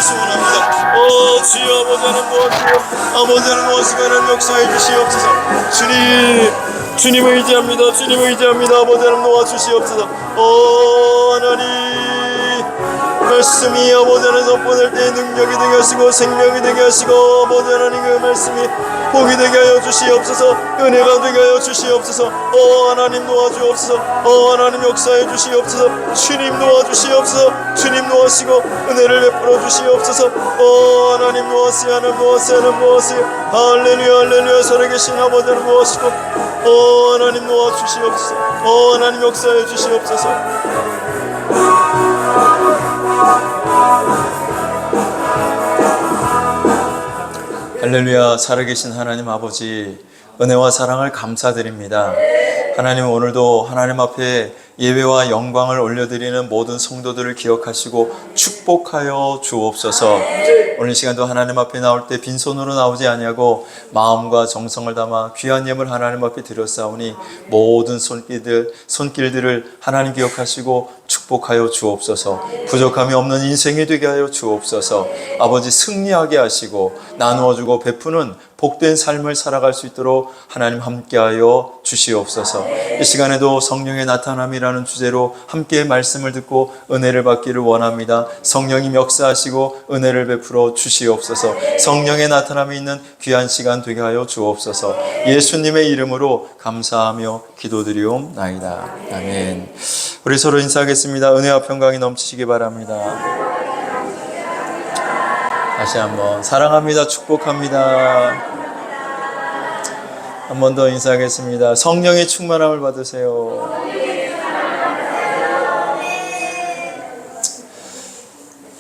소원합니다. 주여 아버지는 무엇이요? 아버지는 무엇이가는 역사해 주시옵소서. 주님 의지합니다. 주님 의지합니다. 아버지는 도와주시옵소서. 하나님 말씀이 아버지는 선포될 때의 능력이 되게 하시고 생명이 되게 하시고 아버지 하나님 그 말씀이 복이 되게 하여 주시옵소서. 은혜가 되게 하여 주시옵소서. 하나님 도와주옵소서. 하나님 역사해 주시옵소서. 주님 도와주시옵소서. 주님 도와시고 은혜를 베풀어 주시옵소서. 하나님 도와시오. 하나님 도와시오. 하나님 도와시오. 할렐루야 할렐루야. 살아계신 아버지는 도와시고 하나님 도와주시옵소서. 하나님 역사해 주시옵소서. 할렐루야. 살아계신 하나님 아버지, 은혜와 사랑을 감사드립니다. 하나님, 오늘도 하나님 앞에 예배와 영광을 올려드리는 모든 성도들을 기억하시고 축복하여 주옵소서. 오늘 시간도 하나님 앞에 나올 때 빈손으로 나오지 아니하고 마음과 정성을 담아 귀한 예물 하나님 앞에 드렸사오니 모든 손길들을 하나님 기억하시고 축복하여 주옵소서. 부족함이 없는 인생이 되게 하여 주옵소서. 아버지, 승리하게 하시고 나누어주고 베푸는 복된 삶을 살아갈 수 있도록 하나님 함께하여 주시옵소서. 이 시간에도 성령의 나타남이라는 주제로 함께 말씀을 듣고 은혜를 받기를 원합니다. 성령이 역사하시고 은혜를 베풀어 주시옵소서. 성령의 나타남이 있는 귀한 시간 되게 하여 주옵소서. 예수님의 이름으로 감사하며 기도드리옵나이다. 아멘. 우리 서로 인사하겠습니다. 은혜와 평강이 넘치시기 바랍니다. 다시 한번 사랑합니다. 축복합니다. 한 번 더 인사하겠습니다. 성령의 충만함을 받으세요.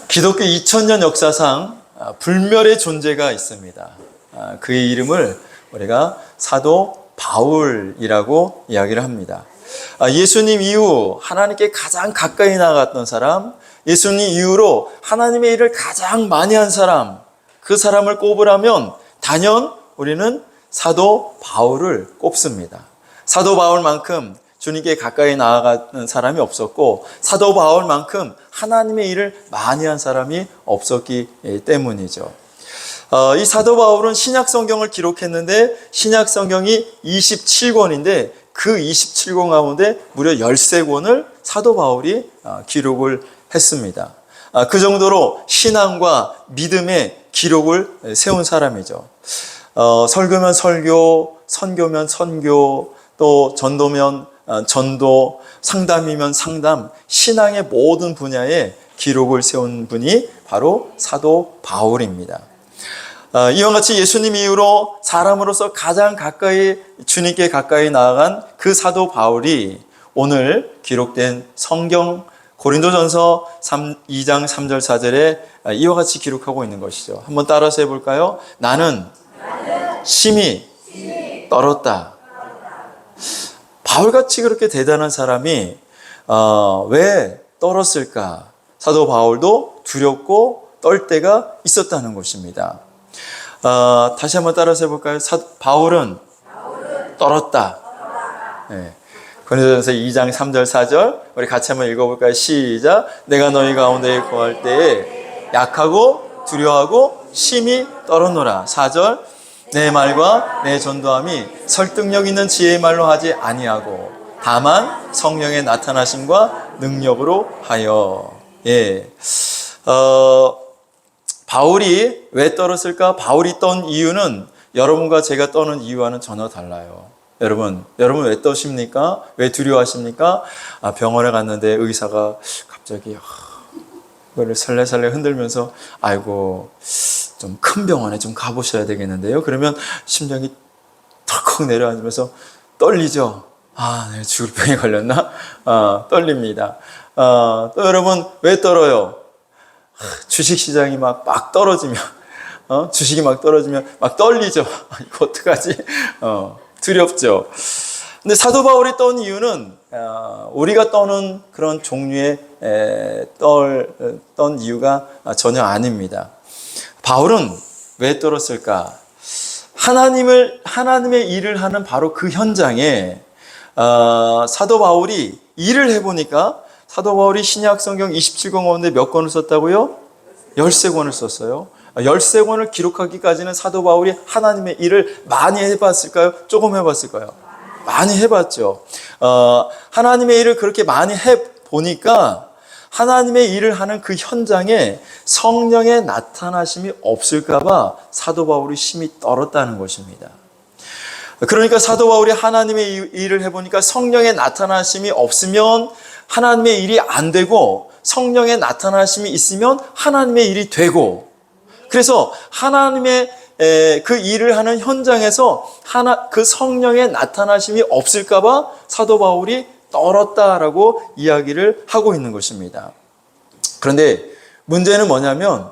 기독교 2000년 역사상 불멸의 존재가 있습니다. 그의 이름을 우리가 사도 바울이라고 이야기를 합니다. 예수님 이후 하나님께 가장 가까이 나갔던 사람, 예수님 이후로 하나님의 일을 가장 많이 한 사람, 그 사람을 꼽으라면 단연 우리는 사도 바울을 꼽습니다. 사도 바울만큼 주님께 가까이 나아가는 사람이 없었고, 사도 바울만큼 하나님의 일을 많이 한 사람이 없었기 때문이죠. 이 사도 바울은 신약 성경을 기록했는데 신약 성경이 27권인데 그 27권 가운데 무려 13권을 사도 바울이 기록을 했습니다. 그 정도로 신앙과 믿음의 기록을 세운 사람이죠. 설교면 설교, 선교면 선교, 또 전도면 전도, 상담이면 상담, 신앙의 모든 분야에 기록을 세운 분이 바로 사도 바울입니다. 이와 같이 예수님 이후로 사람으로서 가장 가까이, 주님께 가까이 나아간 그 사도 바울이 오늘 기록된 성경 고린도전서 2장 3절 4절에 이와 같이 기록하고 있는 것이죠. 한번 따라서 해볼까요? 나는 심히 떨었다. 바울같이 그렇게 대단한 사람이 왜 떨었을까? 사도 바울도 두렵고 떨 때가 있었다는 것입니다. 다시 한번 따라서 해볼까요? 바울은 떨었다. 네. 고린도전서 2장 3절 4절 우리 같이 한번 읽어볼까요? 시작. 내가 너희 가운데 거할 때에 약하고 두려워하고 심히 떨었노라. 4절. 내 말과 내 전도함이 설득력 있는 지혜의 말로 하지 아니하고 다만 성령의 나타나심과 능력으로 하여. 예. 바울이 왜 떨었을까? 바울이 떤 이유는 여러분과 제가 떠는 이유와는 전혀 달라요. 여러분 왜 떠십니까? 왜 두려워하십니까? 병원에 갔는데 의사가 갑자기 그걸 살래살래 흔들면서 아이고 좀 큰 병원에 좀 가보셔야 되겠는데요. 그러면 심장이 덜컥 내려앉으면서 떨리죠. 내가 죽을 병에 걸렸나? 떨립니다. 또 여러분 왜 떨어요? 주식시장이 막 떨어지면 주식이 막 떨어지면 막 떨리죠. 이거 어떡하지? 두렵죠. 근데 사도 바울이 떤 이유는 우리가 떠는 그런 종류의 떤 이유가 전혀 아닙니다. 바울은 왜 떨었을까? 하나님의 일을 하는 바로 그 현장에 사도 바울이 일을 해보니까 사도 바울이 신약 성경 27권 가운데 몇 권을 썼다고요? 13권을 썼어요. 13권을 기록하기까지는 사도 바울이 하나님의 일을 많이 해봤을까요? 조금 해봤을까요? 많이 해봤죠. 하나님의 일을 그렇게 많이 해보니까 하나님의 일을 하는 그 현장에 성령의 나타나심이 없을까봐 사도 바울이 심히 떨었다는 것입니다. 그러니까 사도 바울이 하나님의 일을 해보니까 성령의 나타나심이 없으면 하나님의 일이 안 되고, 성령의 나타나심이 있으면 하나님의 일이 되고, 그래서 하나님의 그 일을 하는 현장에서 그 성령의 나타나심이 없을까봐 사도 바울이 떨었다라고 이야기를 하고 있는 것입니다. 그런데 문제는 뭐냐면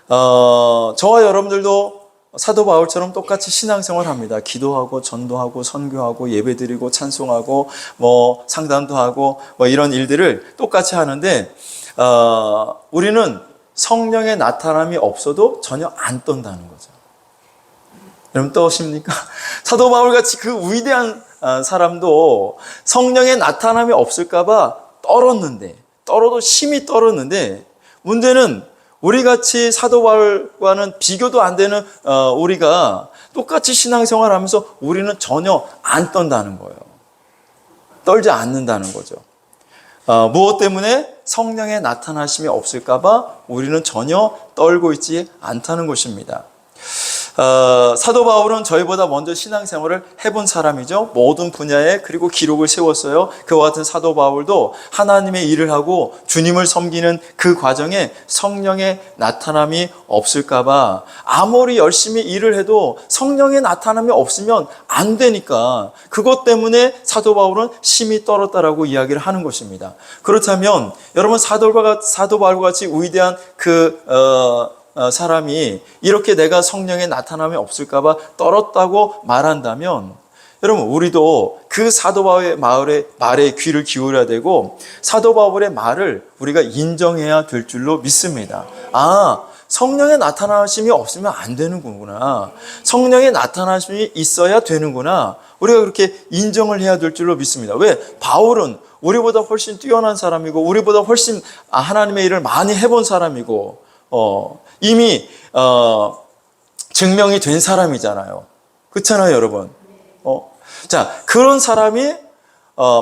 저와 여러분들도 사도 바울처럼 똑같이 신앙생활을 합니다. 기도하고 전도하고 선교하고 예배드리고 찬송하고 뭐 상담도 하고 뭐 이런 일들을 똑같이 하는데 우리는 성령의 나타남이 없어도 전혀 안 떤다는 거죠. 여러분 떠오십니까? 사도 바울같이 그 위대한 사람도 성령의 나타남이 없을까봐 떨어도 심히 떨었는데, 문제는 우리같이 사도 바울과는 비교도 안 되는 우리가 똑같이 신앙생활하면서 우리는 전혀 안 떤다는 거예요. 떨지 않는다는 거죠. 무엇 때문에? 성령의 나타나심이 없을까봐 우리는 전혀 떨고 있지 않다는 것입니다. 사도 바울은 저희보다 먼저 신앙생활을 해본 사람이죠. 모든 분야에 그리고 기록을 세웠어요. 그와 같은 사도 바울도 하나님의 일을 하고 주님을 섬기는 그 과정에 성령의 나타남이 없을까봐, 아무리 열심히 일을 해도 성령의 나타남이 없으면 안 되니까 그것 때문에 사도 바울은 심히 떨었다라고 이야기를 하는 것입니다. 그렇다면 여러분, 사도 바울과 같이 위대한 사람이 이렇게 내가 성령의 나타남이 없을까봐 떨었다고 말한다면, 여러분 우리도 그 사도 바울의 말에 귀를 기울여야 되고 사도 바울의 말을 우리가 인정해야 될 줄로 믿습니다. 성령의 나타나심이 없으면 안 되는구나, 성령의 나타나심이 있어야 되는구나, 우리가 그렇게 인정을 해야 될 줄로 믿습니다. 왜? 바울은 우리보다 훨씬 뛰어난 사람이고 우리보다 훨씬 하나님의 일을 많이 해본 사람이고 이미 증명이 된 사람이잖아요. 그렇잖아요, 여러분. 자, 그런 사람이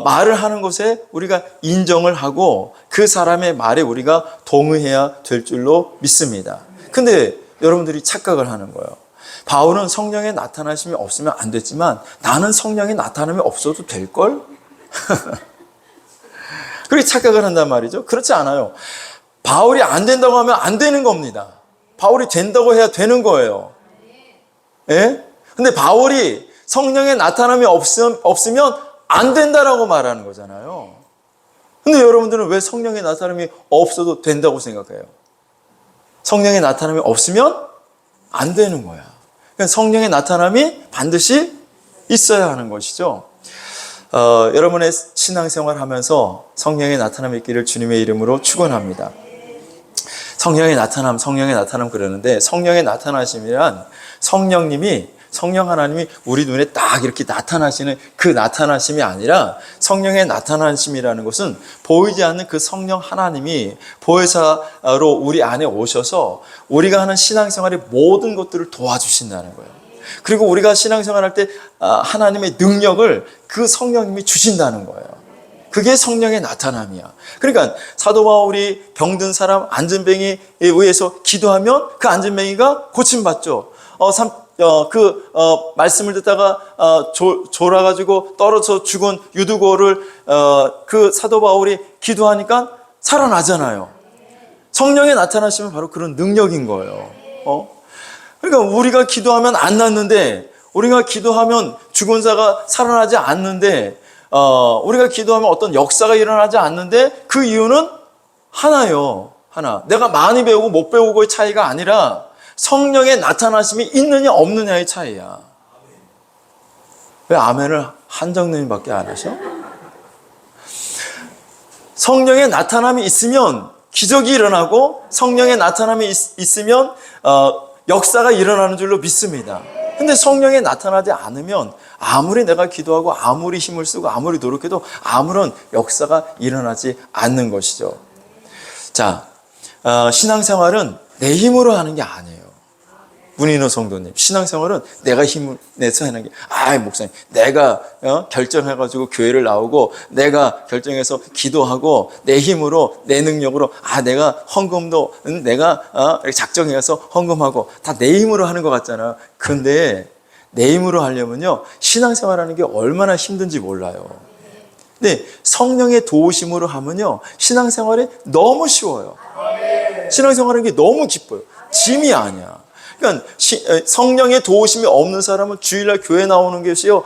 말을 하는 것에 우리가 인정을 하고 그 사람의 말에 우리가 동의해야 될 줄로 믿습니다. 근데 여러분들이 착각을 하는 거예요. 바울은 성령의 나타나심이 없으면 안 됐지만 나는 성령의 나타남이 없어도 될걸? 그렇게 착각을 한단 말이죠. 그렇지 않아요. 바울이 안 된다고 하면 안 되는 겁니다. 바울이 된다고 해야 되는 거예요. 예? 근데 바울이 성령의 나타남이 없으면 안 된다라고 말하는 거잖아요. 근데 여러분들은 왜 성령의 나타남이 없어도 된다고 생각해요? 성령의 나타남이 없으면 안 되는 거야. 그러니까 성령의 나타남이 반드시 있어야 하는 것이죠. 여러분의 신앙생활 하면서 성령의 나타남이 있기를 주님의 이름으로 축원합니다. 성령의 나타남 그러는데, 성령의 나타나심이란 성령 하나님이 우리 눈에 딱 이렇게 나타나시는 그 나타나심이 아니라, 성령의 나타나심이라는 것은 보이지 않는 그 성령 하나님이 보혜사로 우리 안에 오셔서 우리가 하는 신앙생활의 모든 것들을 도와주신다는 거예요. 그리고 우리가 신앙생활할 때 하나님의 능력을 그 성령님이 주신다는 거예요. 그게 성령의 나타남이야. 그러니까 사도 바울이 병든 사람 안진뱅이에 의해서 기도하면 그 안진뱅이가 고침받죠. 말씀을 듣다가 졸아가지고 떨어져 죽은 유두고를 그 사도 바울이 기도하니까 살아나잖아요. 성령의 나타나시면 바로 그런 능력인 거예요. 그러니까 우리가 기도하면 안 낫는데, 우리가 기도하면 죽은 자가 살아나지 않는데, 우리가 기도하면 어떤 역사가 일어나지 않는데, 그 이유는 하나요. 하나. 내가 많이 배우고 못 배우고의 차이가 아니라 성령의 나타나심이 있느냐 없느냐의 차이야. 왜 아멘을 한정님밖에 안 하셔? 성령의 나타남이 있으면 기적이 일어나고, 성령의 나타남이 있으면 역사가 일어나는 줄로 믿습니다. 근데 성령이 나타나지 않으면 아무리 내가 기도하고 아무리 힘을 쓰고 아무리 노력해도 아무런 역사가 일어나지 않는 것이죠. 자, 신앙생활은 내 힘으로 하는 게 아니에요. 문인호 성도님, 신앙생활은 내가 힘을 내서 하는 게, 목사님, 내가 결정해가지고 교회를 나오고, 내가 결정해서 기도하고, 내 힘으로, 내 능력으로, 내가 헌금도, 내가 작정해서 헌금하고, 다 내 힘으로 하는 것 같잖아요. 근데 내 힘으로 하려면요, 신앙생활하는 게 얼마나 힘든지 몰라요. 근데 성령의 도우심으로 하면요, 신앙생활이 너무 쉬워요. 신앙생활하는 게 너무 기뻐요. 짐이 아니야. 그러니까 성령의 도우심이 없는 사람은 주일날 교회 나오는 것이요,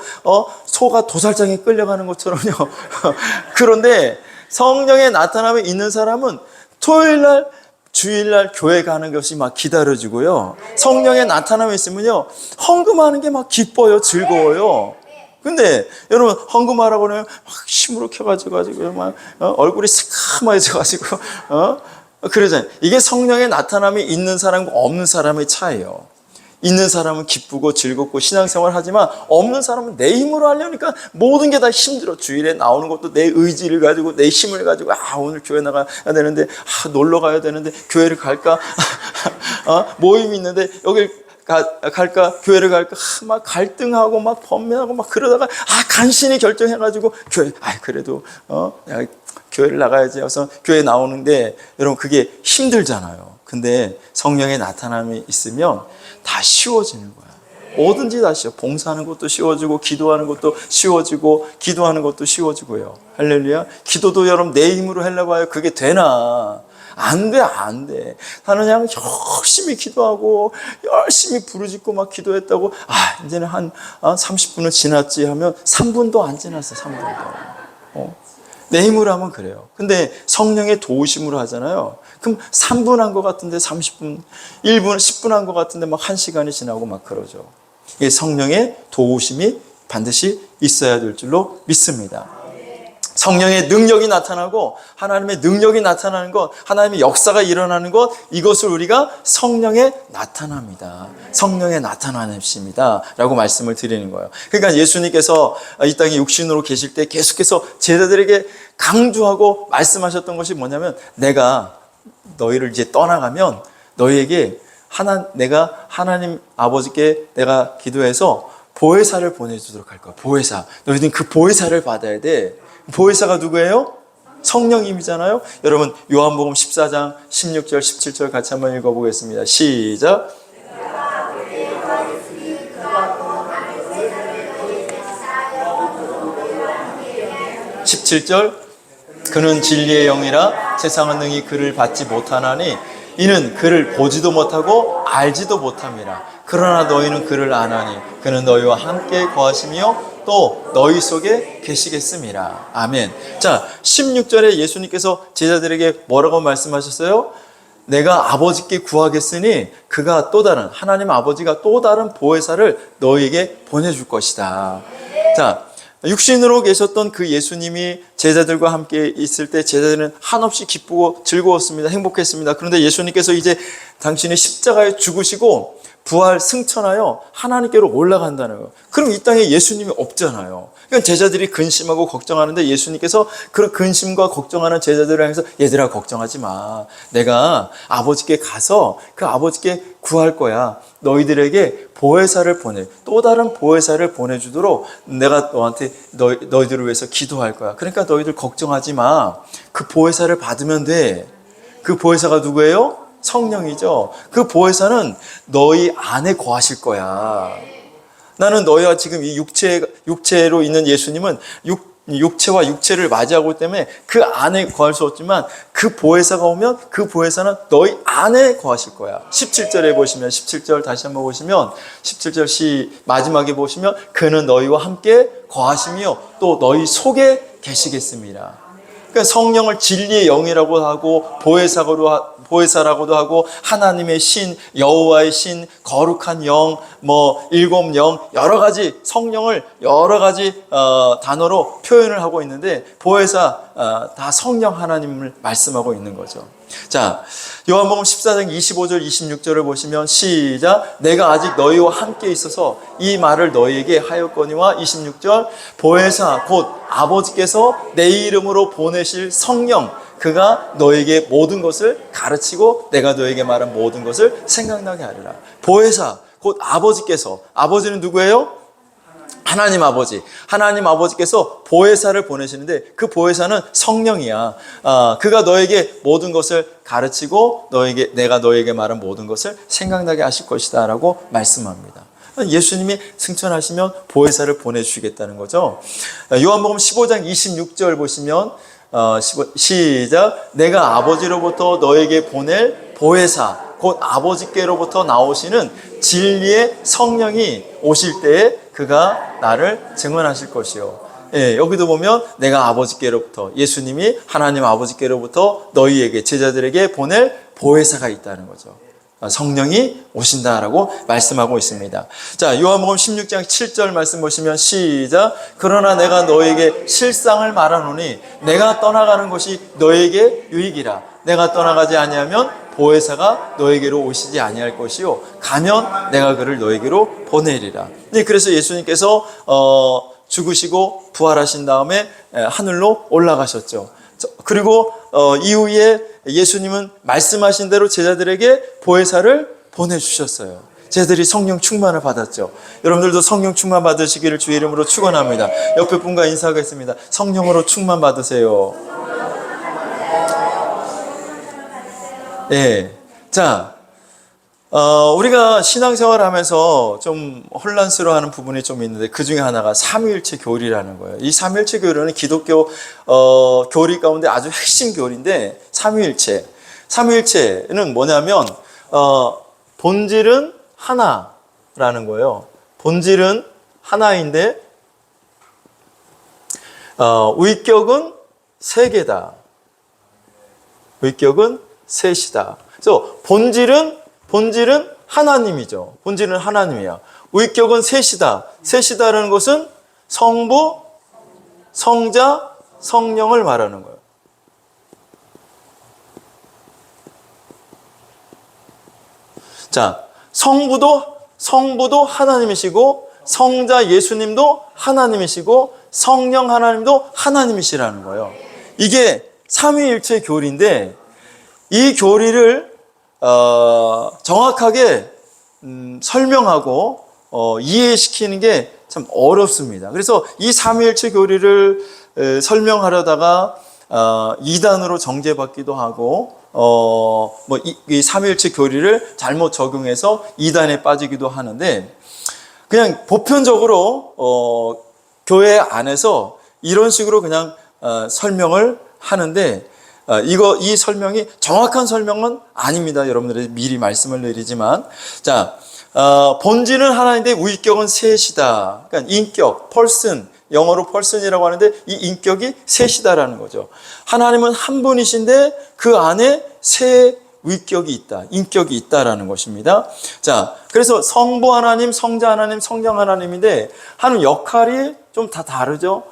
소가 도살장에 끌려가는 것처럼요. 그런데 성령의 나타남이 있는 사람은 토요일날, 주일날 교회 가는 것이 막 기다려지고요. 성령의 나타남이 있으면요, 헌금하는 게 막 기뻐요, 즐거워요. 근데 여러분, 헌금하라고 하면 막 시무룩해가지고 막 얼굴이 새까매져가지고 그러잖아요. 이게 성령의 나타남이 있는 사람과 없는 사람의 차이예요. 있는 사람은 기쁘고 즐겁고 신앙생활 하지만, 없는 사람은 내 힘으로 하려니까 모든 게 다 힘들어. 주일에 나오는 것도 내 의지를 가지고, 내 힘을 가지고, 오늘 교회 나가야 되는데, 놀러 가야 되는데, 교회를 갈까? 모임이 있는데 여길 갈까? 교회를 갈까? 막 갈등하고 막 번뇌하고 막 그러다가 간신히 결정해가지고 교회, 그래도 교회를 나가야지 해서 교회 나오는데, 여러분, 그게 힘들잖아요. 근데 성령의 나타남이 있으면 다 쉬워지는 거야. 뭐든지 다 쉬워. 봉사하는 것도 쉬워지고, 기도하는 것도 쉬워지고, 기도하는 것도 쉬워지고요. 할렐루야. 기도도 여러분 내 힘으로 하려고 해요. 그게 되나? 안 돼, 안 돼. 나는 그냥 열심히 기도하고, 열심히 부르짖고 막 기도했다고, 이제는 한 30분은 지났지 하면 3분도 안 지났어, 3분도. 내 힘으로 하면 그래요. 근데 성령의 도우심으로 하잖아요. 그럼 3분 한 것 같은데 30분, 1분, 10분 한 것 같은데 막 1시간이 지나고 막 그러죠. 이게 성령의 도우심이 반드시 있어야 될 줄로 믿습니다. 성령의 능력이 나타나고, 하나님의 능력이 나타나는 것, 하나님의 역사가 일어나는 것, 이것을 우리가 성령의 나타납니다. 성령의 나타나십니다 라고 말씀을 드리는 거예요. 그러니까 예수님께서 이 땅에 육신으로 계실 때 계속해서 제자들에게 강조하고 말씀하셨던 것이 뭐냐면, 내가 너희를 이제 떠나가면 너희에게 내가 하나님 아버지께 내가 기도해서 보혜사를 보내주도록 할 거야. 보혜사. 너희들은 그 보혜사를 받아야 돼. 보혜사가 누구예요? 성령님이잖아요. 여러분, 요한복음 14장 16절 17절 같이 한번 읽어보겠습니다. 시작. 17절. 그는 진리의 영이라 세상은 능히 그를 받지 못하나니 이는 그를 보지도 못하고 알지도 못함이라. 그러나 너희는 그를 아나니 그는 너희와 함께 거하시며 또 너희 속에 계시겠음이라. 아멘. 자, 16절에 예수님께서 제자들에게 뭐라고 말씀하셨어요? 내가 아버지께 구하겠으니 그가 또 다른, 하나님 아버지가 또 다른 보혜사를 너희에게 보내줄 것이다. 자, 육신으로 계셨던 그 예수님이 제자들과 함께 있을 때 제자들은 한없이 기쁘고 즐거웠습니다. 행복했습니다. 그런데 예수님께서 이제 당신이 십자가에 죽으시고 부활 승천하여 하나님께로 올라간다는 거예요. 그럼 이 땅에 예수님이 없잖아요. 그러니까 제자들이 근심하고 걱정하는데 예수님께서 그 근심과 걱정하는 제자들을 향해서, 얘들아 걱정하지 마. 내가 아버지께 가서 그 아버지께 구할 거야. 너희들에게 보혜사를 또 다른 보혜사를 보내주도록 내가 너한테 너희들을 위해서 기도할 거야. 그러니까 너희들 걱정하지 마. 그 보혜사를 받으면 돼. 그 보혜사가 누구예요? 성령이죠. 그 보혜사는 너희 안에 거하실 거야. 나는 너희와 지금 이 육체로 있는 예수님은 육체와 육체를 맞이하고 있기 때문에 그 안에 거할 수 없지만, 그 보혜사가 오면 그 보혜사는 너희 안에 거하실 거야. 17절에 보시면, 17절 다시 한번 보시면, 17절 마지막에 보시면, 그는 너희와 함께 거하시며 또 너희 속에 계시겠습니다. 그러니까 성령을 진리의 영이라고 하고 보혜사라고도 하고, 하나님의 신, 여호와의 신, 거룩한 영, 일곱 영, 여러 가지 성령을 여러 가지 단어로 표현을 하고 있는데, 보혜사 다 성령 하나님을 말씀하고 있는 거죠. 자, 요한복음 14장 25절 26절을 보시면 시작. 내가 아직 너희와 함께 있어서 이 말을 너희에게 하였거니와 26절 보혜사 곧 아버지께서 내 이름으로 보내실 성령 그가 너에게 모든 것을 가르치고 내가 너에게 말한 모든 것을 생각나게 하리라. 보혜사 곧 아버지께서, 아버지는 누구예요? 하나님 아버지. 하나님 아버지께서 보혜사를 보내시는데 그 보혜사는 성령이야. 그가 너에게 모든 것을 가르치고 내가 너에게 말한 모든 것을 생각나게 하실 것이다 라고 말씀합니다. 예수님이 승천하시면 보혜사를 보내주시겠다는 거죠. 요한복음 15장 26절 보시면 시작. 내가 아버지로부터 너에게 보낼 보혜사 곧 아버지께로부터 나오시는 진리의 성령이 오실 때에 그가 나를 증언하실 것이요. 예, 여기도 보면 내가 아버지께로부터, 예수님이 하나님 아버지께로부터 너희에게, 제자들에게 보낼 보혜사가 있다는 거죠. 성령이 오신다라고 말씀하고 있습니다. 자, 요한복음 16장 7절 말씀 보시면 시작. 그러나 내가 너에게 실상을 말하노니 내가 떠나가는 것이 너에게 유익이라. 내가 떠나가지 아니하면 보혜사가 너에게로 오시지 아니할 것이요 가면 내가 그를 너에게로 보내리라. 네, 그래서 예수님께서 죽으시고 부활하신 다음에 하늘로 올라가셨죠. 그리고 이후에 예수님은 말씀하신 대로 제자들에게 보혜사를 보내주셨어요. 제자들이 성령 충만을 받았죠. 여러분들도 성령 충만 받으시기를 주의 이름으로 축원합니다. 옆에 분과 인사하겠습니다. 성령으로 충만 받으세요. 예. 자, 우리가 신앙생활 하면서 좀 혼란스러워하는 부분이 좀 있는데 그 중에 하나가 삼위일체 교리라는 거예요. 이 삼위일체 교리는 기독교 교리 가운데 아주 핵심 교리인데 삼위일체는 뭐냐면 본질은 하나라는 거예요. 본질은 하나인데 위격은 세 개다. 위격은 셋이다. 그래서 본질은 하나님이죠. 본질은 하나님이야. 위격은 셋이다. 셋이다라는 것은 성부, 성자, 성령을 말하는 거예요. 자, 성부도 하나님이시고 성자 예수님도 하나님이시고 성령 하나님도 하나님이시라는 거예요. 이게 삼위일체 교리인데 이 교리를 정확하게 설명하고 이해시키는 게 참 어렵습니다. 그래서 이 삼위일체 교리를 설명하려다가 이단으로 정죄받기도 하고 이 삼위일체 교리를 잘못 적용해서 이단에 빠지기도 하는데 그냥 보편적으로 교회 안에서 이런 식으로 그냥 설명을 하는데 이 설명이 정확한 설명은 아닙니다. 여러분들이 미리 말씀을 드리지만 자, 본질은 하나인데 위격은 셋이다. 그러니까 인격, person, 영어로 person이라고 하는데 이 인격이 셋이다라는 거죠. 하나님은 한 분이신데 그 안에 세 위격이 있다, 인격이 있다라는 것입니다. 자, 그래서 성부 하나님, 성자 하나님, 성령 하나님인데 하는 역할이 좀 다 다르죠.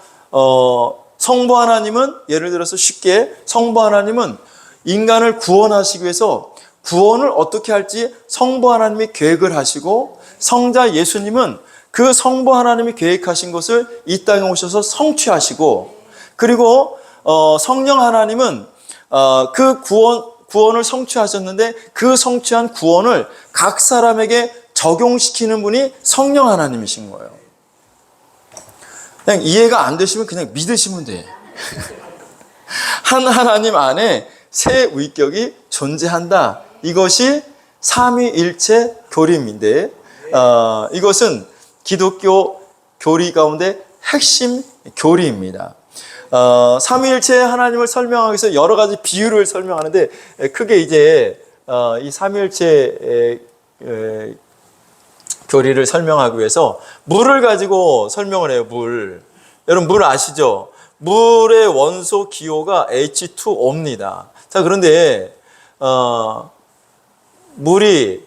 성부 하나님은 예를 들어서 쉽게 성부 하나님은 인간을 구원하시기 위해서 구원을 어떻게 할지 성부 하나님이 계획을 하시고 성자 예수님은 그 성부 하나님이 계획하신 것을 이 땅에 오셔서 성취하시고 그리고 성령 하나님은 그 구원을 성취하셨는데 그 성취한 구원을 각 사람에게 적용시키는 분이 성령 하나님이신 거예요. 그냥 이해가 안 되시면 그냥 믿으시면 돼. 한 하나님 안에 세 위격이 존재한다. 이것이 삼위일체 교리인데 이것은 기독교 교리 가운데 핵심 교리입니다. 삼위일체 하나님을 설명하기 위해서 여러 가지 비유를 설명하는데 크게 이제 이 삼위일체 교리를 설명하기 위해서 물을 가지고 설명을 해요. 물. 여러분 물 아시죠? 물의 원소 기호가 H2O입니다. 자, 그런데 물이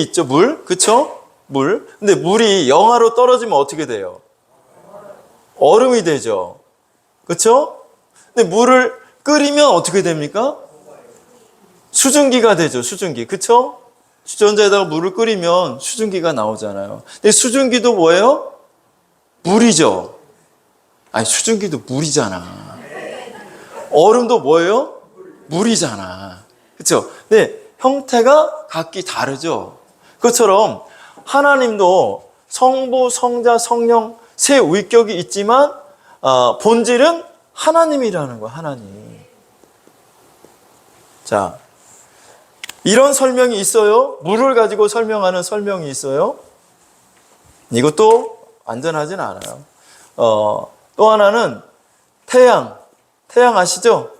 있죠. 물. 그쵸? 물. 근데 물이 영하로 떨어지면 어떻게 돼요? 얼음이 되죠. 그쵸? 근데 물을 끓이면 어떻게 됩니까? 수증기가 되죠. 수증기. 그쵸? 주전자에다가 물을 끓이면 수증기가 나오잖아요. 근데 수증기도 뭐예요? 물이죠. 아니, 수증기도 물이잖아. 얼음도 뭐예요? 물이잖아. 그쵸? 근데 형태가 각기 다르죠. 그것처럼 하나님도 성부, 성자, 성령 세 위격이 있지만 본질은 하나님이라는 거야. 하나님. 자, 이런 설명이 있어요. 물을 가지고 설명하는 설명이 있어요. 이것도 완전하진 않아요. 또 하나는 태양 아시죠?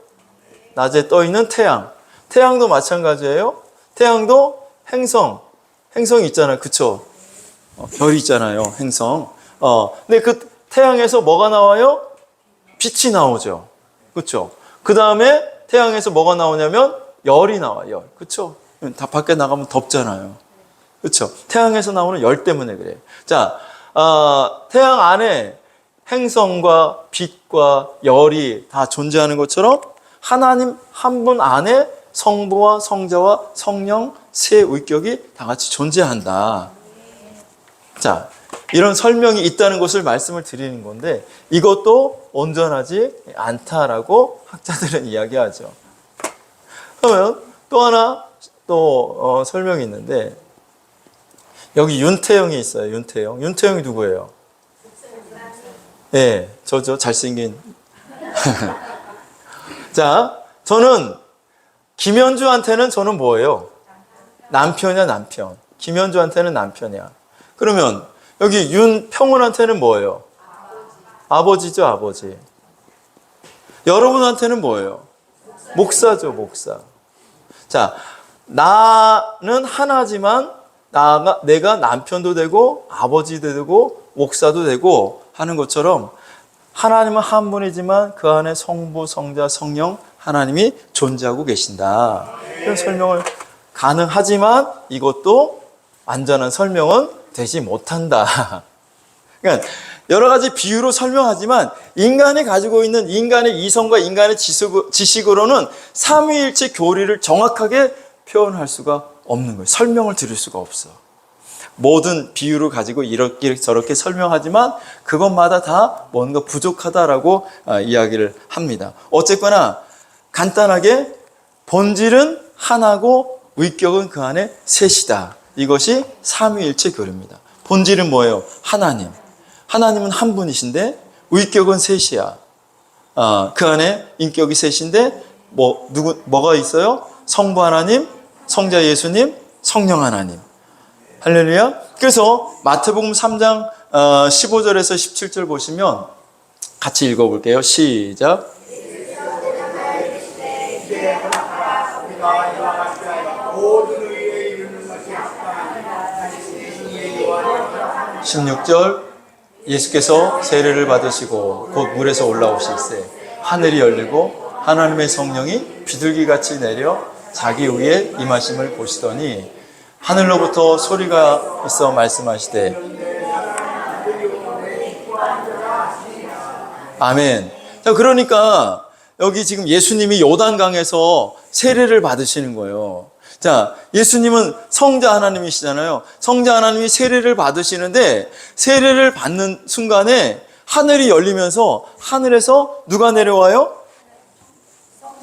낮에 떠 있는 태양. 태양도 마찬가지예요. 태양도 행성이 있잖아요. 그쵸? 별이 있잖아요. 행성. 근데 그 태양에서 뭐가 나와요? 빛이 나오죠. 그쵸? 그 다음에 태양에서 뭐가 나오냐면 열이 나와요. 열. 그쵸? 다 밖에 나가면 덥잖아요. 그쵸? 태양에서 나오는 열 때문에 그래요. 자, 태양 안에 행성과 빛과 열이 다 존재하는 것처럼 하나님 한 분 안에 성부와 성자와 성령 세 위격이 다 같이 존재한다. 자, 이런 설명이 있다는 것을 말씀을 드리는 건데 이것도 온전하지 않다라고 학자들은 이야기하죠. 그러면 또 하나 설명이 있는데 여기 윤태영이 있어요. 윤태영이 누구예요? 네, 저죠. 잘생긴. 자, 저는 김현주한테는 저는 뭐예요? 남편이야, 남편. 김현주한테는 남편이야. 그러면 여기 윤평훈한테는 뭐예요? 아버지죠, 아버지. 여러분한테는 뭐예요? 목사죠, 목사. 자, 나는 하나지만 내가 남편도 되고 아버지도 되고 목사도 되고 하는 것처럼 하나님은 한 분이지만 그 안에 성부, 성자, 성령 하나님이 존재하고 계신다. 이런 설명을 가능하지만 이것도 완전한 설명은 되지 못한다. 그러니까 여러 가지 비유로 설명하지만 인간이 가지고 있는 인간의 이성과 인간의 지식으로는 삼위일체 교리를 정확하게 표현할 수가 없는 거예요. 설명을 드릴 수가 없어. 모든 비유를 가지고 이렇게 저렇게 설명하지만 그것마다 다 뭔가 부족하다라고 이야기를 합니다. 어쨌거나 간단하게 본질은 하나고 위격은 그 안에 셋이다. 이것이 삼위일체 교리입니다. 본질은 뭐예요? 하나님은 한 분이신데 위격은 셋이야. 그 안에 인격이 셋인데 뭐가 있어요? 성부 하나님, 성자 예수님, 성령 하나님. 할렐루야. 그래서 마태복음 3장 15절에서 17절 보시면 같이 읽어볼게요. 시작. 16절 예수께서 세례를 받으시고 곧 물에서 올라오실새 하늘이 열리고 하나님의 성령이 비둘기같이 내려 자기 위에 임하심을 보시더니 하늘로부터 소리가 있어 말씀하시되 아멘. 자, 그러니까 여기 지금 예수님이 요단강에서 세례를 받으시는 거예요. 자, 예수님은 성자 하나님이시잖아요. 성자 하나님이 세례를 받으시는데 세례를 받는 순간에 하늘이 열리면서 하늘에서 누가 내려와요?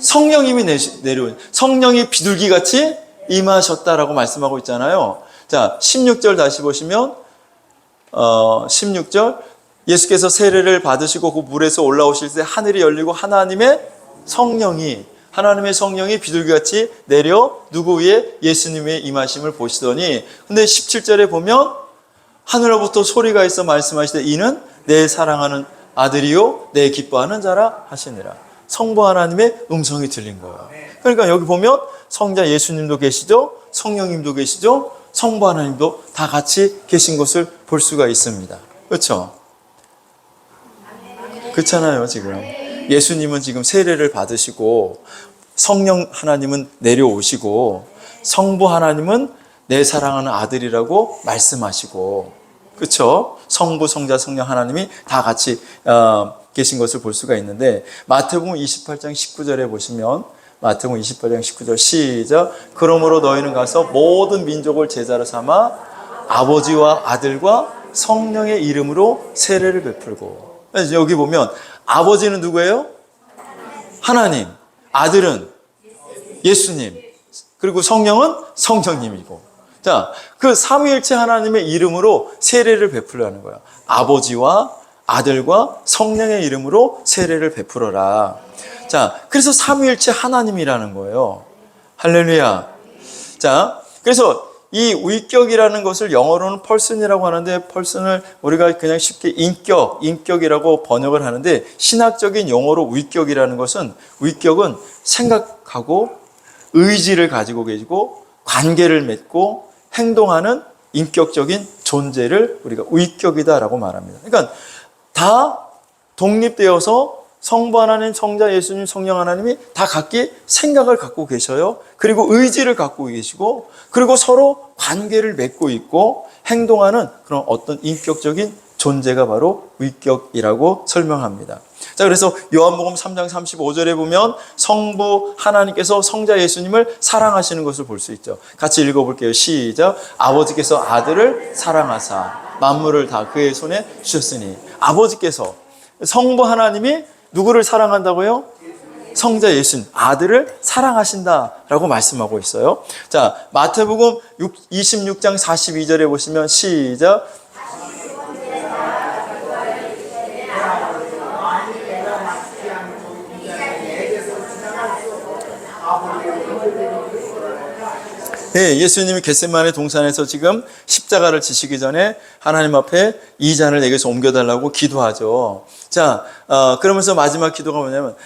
성령님이 내려오는, 성령이 비둘기같이 임하셨다라고 말씀하고 있잖아요. 자, 16절 다시 보시면 16절 예수께서 세례를 받으시고 그 물에서 올라오실 때 하늘이 열리고 하나님의 성령이 비둘기같이 내려 누구 위에? 예수님의 임하심을 보시더니 근데 17절에 보면 하늘로부터 소리가 있어 말씀하시되 이는 내 사랑하는 아들이요 내 기뻐하는 자라 하시니라. 성부 하나님의 음성이 들린 거예요. 그러니까 여기 보면 성자 예수님도 계시죠, 성령님도 계시죠, 성부 하나님도 다 같이 계신 것을 볼 수가 있습니다. 그렇죠? 그렇잖아요. 지금 예수님은 지금 세례를 받으시고 성령 하나님은 내려오시고 성부 하나님은 내 사랑하는 아들이라고 말씀하시고, 그렇죠? 성부, 성자, 성령 하나님이 다 같이 계신 것을 볼 수가 있는데 마태복음 28장 19절에 보시면 마태복음 28장 19절 시작. 그러므로 너희는 가서 모든 민족을 제자로 삼아 아버지와 아들과 성령의 이름으로 세례를 베풀고. 여기 보면 아버지는 누구예요? 하나님. 아들은 예수님. 그리고 성령은 성령님이고. 자, 그 삼위일체 하나님의 이름으로 세례를 베풀라는 거야. 아버지와 아들과 성령의 이름으로 세례를 베풀어라. 자, 그래서 삼위일체 하나님이라는 거예요. 할렐루야. 자, 그래서 이 위격이라는 것을 영어로는 펄슨이라고 하는데, 펄슨을 우리가 그냥 쉽게 인격이라고 번역을 하는데, 신학적인 용어로 위격이라는 것은, 위격은 생각하고 의지를 가지고 계시고 관계를 맺고 행동하는 인격적인 존재를 우리가 위격이다라고 말합니다. 그러니까 다 독립되어서 성부 하나님, 성자 예수님, 성령 하나님이 다 각기 생각을 갖고 계셔요. 그리고 의지를 갖고 계시고, 그리고 서로 관계를 맺고 있고 행동하는 그런 어떤 인격적인 존재가 바로 위격이라고 설명합니다. 자, 그래서 요한복음 3장 35절에 보면 성부 하나님께서 성자 예수님을 사랑하시는 것을 볼 수 있죠. 같이 읽어볼게요. 시작. 아버지께서 아들을 사랑하사 만물을 다 그의 손에 주셨으니. 아버지께서, 성부 하나님이 누구를 사랑한다고요? 성자 예수님, 아들을 사랑하신다라고 말씀하고 있어요. 자, 마태복음 26장 42절에 보시면 시작. 네, 예수님이 겟세마네 동산에서 지금 십자가를 지시기 전에 하나님 앞에 이 잔을 내게서 옮겨달라고 기도하죠. 자, 그러면서 마지막 기도가 뭐냐면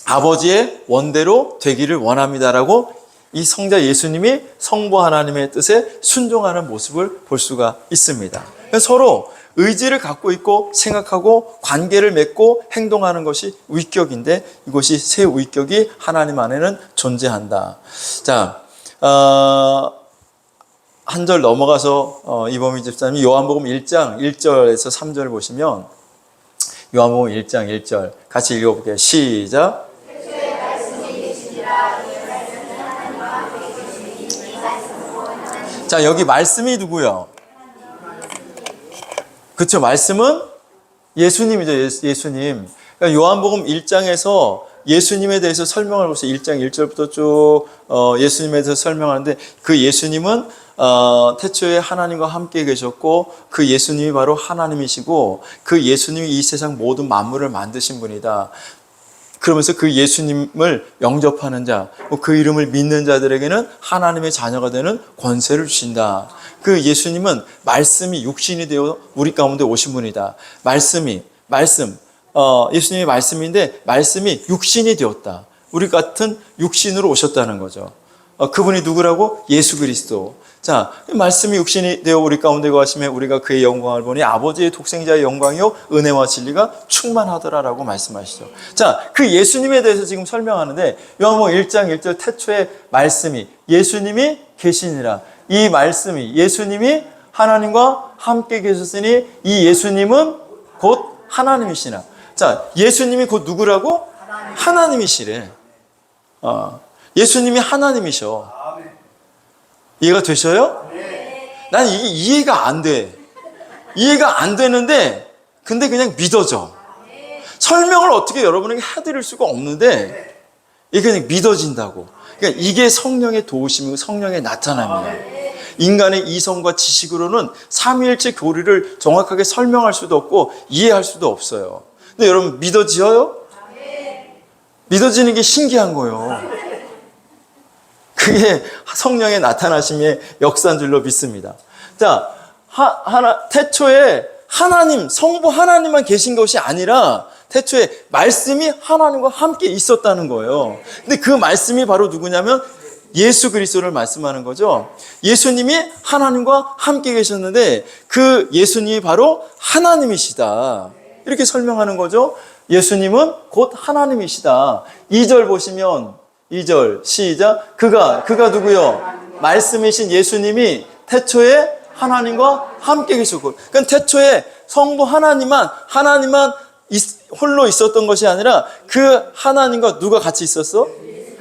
아버지의 원대로 되기를 원합니다라고 이 성자 예수님이 성부 하나님의 뜻에 순종하는 모습을 볼 수가 있습니다. 서로 의지를 갖고 있고 생각하고 관계를 맺고 행동하는 것이 위격인데, 이것이 세 위격이 하나님 안에는 존재한다. 자, 한 절 넘어가서 이범희 집사님이 요한복음 1장 1절에서 3절 보시면, 요한복음 1장 1절 같이 읽어볼게요. 시작. 자, 여기 말씀이 누구요? 그렇죠. 말씀은 예수님이죠. 예수님. 그러니까 요한복음 1장에서 예수님에 대해서 설명을 보세요. 1장 1절부터 쭉 예수님에 대해서 설명하는데, 그 예수님은 태초에 하나님과 함께 계셨고, 그 예수님이 바로 하나님이시고, 그 예수님이 이 세상 모든 만물을 만드신 분이다. 그러면서 그 예수님을 영접하는 자, 그 이름을 믿는 자들에게는 하나님의 자녀가 되는 권세를 주신다. 그 예수님은 말씀이 육신이 되어 우리 가운데 오신 분이다. 예수님이 말씀인데 말씀이 육신이 되었다. 우리 같은 육신으로 오셨다는 거죠. 그분이 누구라고? 예수 그리스도. 자, 말씀이 육신이 되어 우리 가운데 거하시며 우리가 그의 영광을 보니 아버지의 독생자의 영광이요 은혜와 진리가 충만하더라라고 말씀하시죠. 자, 그 예수님에 대해서 지금 설명하는데, 요한복음 1장 1절 태초에 말씀이, 예수님이 계시니라. 이 말씀이, 예수님이 하나님과 함께 계셨으니 이 예수님은 곧 하나님이시나. 자, 예수님이 곧 누구라고? 하나님이시래. 예수님이 하나님이셔. 이해가 되셔요? 난 이게 이해가 안 돼. 이해가 안 되는데, 근데 그냥 믿어져. 설명을 어떻게 여러분에게 해드릴 수가 없는데, 이게 그냥 믿어진다고. 그러니까 이게 성령의 도우심이고 성령의 나타남이에요. 인간의 이성과 지식으로는 삼위일체 교리를 정확하게 설명할 수도 없고 이해할 수도 없어요. 근데 여러분 믿어지어요? 믿어지는 게 신기한 거예요. 그게 성령의 나타나심의 역사인 줄로 믿습니다. 자, 태초에 하나님, 성부 하나님만 계신 것이 아니라 태초에 말씀이 하나님과 함께 있었다는 거예요. 근데 그 말씀이 바로 누구냐면 예수 그리스도를 말씀하는 거죠. 예수님이 하나님과 함께 계셨는데 그 예수님이 바로 하나님이시다. 이렇게 설명하는 거죠. 예수님은 곧 하나님이시다. 2절 보시면 2절 시작. 그가 누구요? 말씀이신 예수님이 태초에 하나님과 함께 계셨고, 그러니까 태초에 성부 하나님만 홀로 있었던 것이 아니라 그 하나님과 누가 같이 있었어?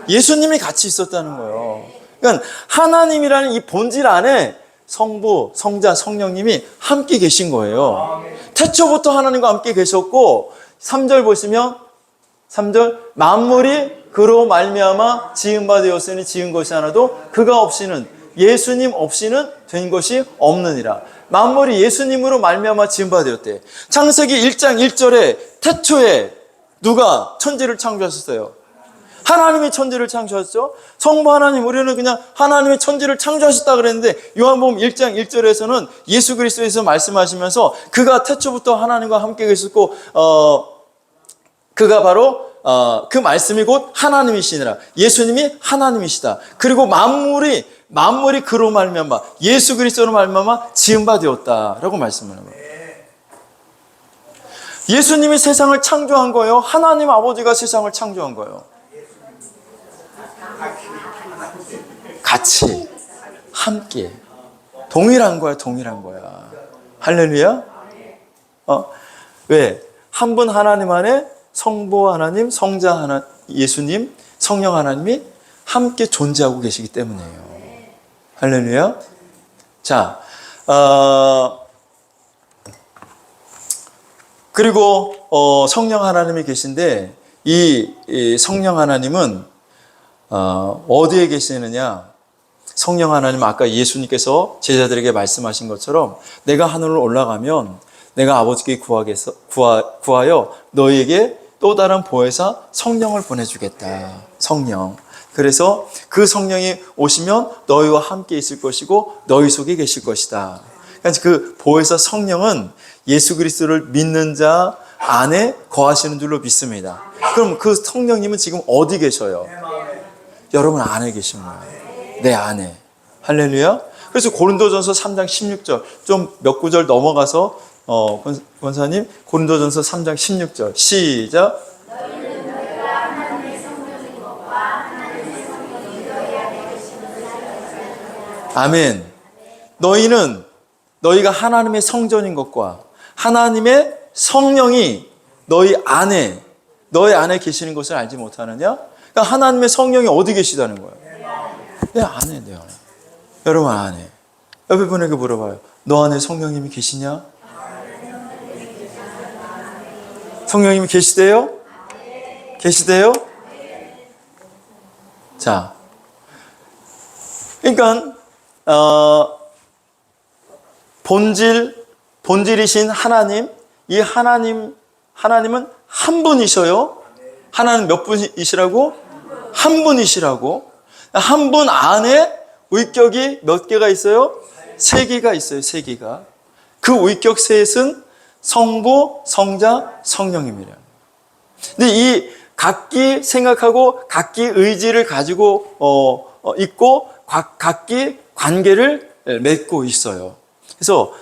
예수님이 같이 있었다는 거예요. 그러니까 하나님이라는 이 본질 안에 성부, 성자, 성령님이 함께 계신 거예요. 태초부터 하나님과 함께 계셨고 3절 보시면 3절 만물이 그로 말미암아 지은 바 되었으니 지은 것이 하나도 그가 없이는 예수님 없이는 된 것이 없느니라. 만물이 예수님으로 말미암아 지은 바 되었대. 창세기 1장 1절에 태초에 누가 천지를 창조하셨어요? 하나님이 천지를 창조하셨죠. 성부 하나님, 우리는 그냥 하나님이 천지를 창조하셨다 그랬는데 요한복음 1장 1절에서는 예수 그리스도에서 말씀하시면서 그가 태초부터 하나님과 함께 계셨고 그가 바로 그 말씀이 곧 하나님이시니라. 예수님이 하나님이시다. 그리고 만물이 그로 말미암아 예수 그리스도로 말미암아 지은 바 되었다라고 말씀을 합니다. 예수님이 세상을 창조한 거예요. 하나님 아버지가 세상을 창조한 거예요. 같이 함께 동일한 거야. 할렐루야. 왜? 한 분 하나님 안에 성부 하나님, 성자 하나, 예수님, 성령 하나님이 함께 존재하고 계시기 때문이에요. 할렐루야. 자, 그리고 성령 하나님이 계신데 이 성령 하나님은 어디에 계시느냐? 성령 하나님, 아까 예수님께서 제자들에게 말씀하신 것처럼 내가 하늘로 올라가면 내가 아버지께 구하여 너희에게 또 다른 보혜사 성령을 보내주겠다. 성령. 그래서 그 성령이 오시면 너희와 함께 있을 것이고 너희 속에 계실 것이다. 그러니까 그 보혜사 성령은 예수 그리스도를 믿는 자 안에 거하시는 줄로 믿습니다. 그럼 그 성령님은 지금 어디 계셔요? 여러분 안에 계신 거예요. 내 안에. 할렐루야. 그래서 고린도전서 3장 16절 좀 몇 구절 넘어가서 권사님 고린도전서 3장 16절 시작. 아멘. 너희가 하나님의 성전인 것과 하나님의 성령이 너희 안에 계시는 것을 알지 못하느냐? 그러니까 하나님의 성령이 어디 계시다는 거예요? 내 안에. 여러분 안에. 옆에 분에게 물어봐요. 너 안에 성령님이 계시냐? 성령님이 계시대요? 계시대요? 자, 그러니까 본질이신 하나님, 이 하나님은 한 분이셔요. 하나님 몇 분이시라고? 한 분이시라고. 한 분 안에 위격이 몇 개가 있어요? 3개가 있어요. 3개가. 그 위격 셋은 성부, 성자, 성령입니다. 근데 이 각기 생각하고 각기 의지를 가지고 있고 각기 관계를 맺고 있어요. 그래서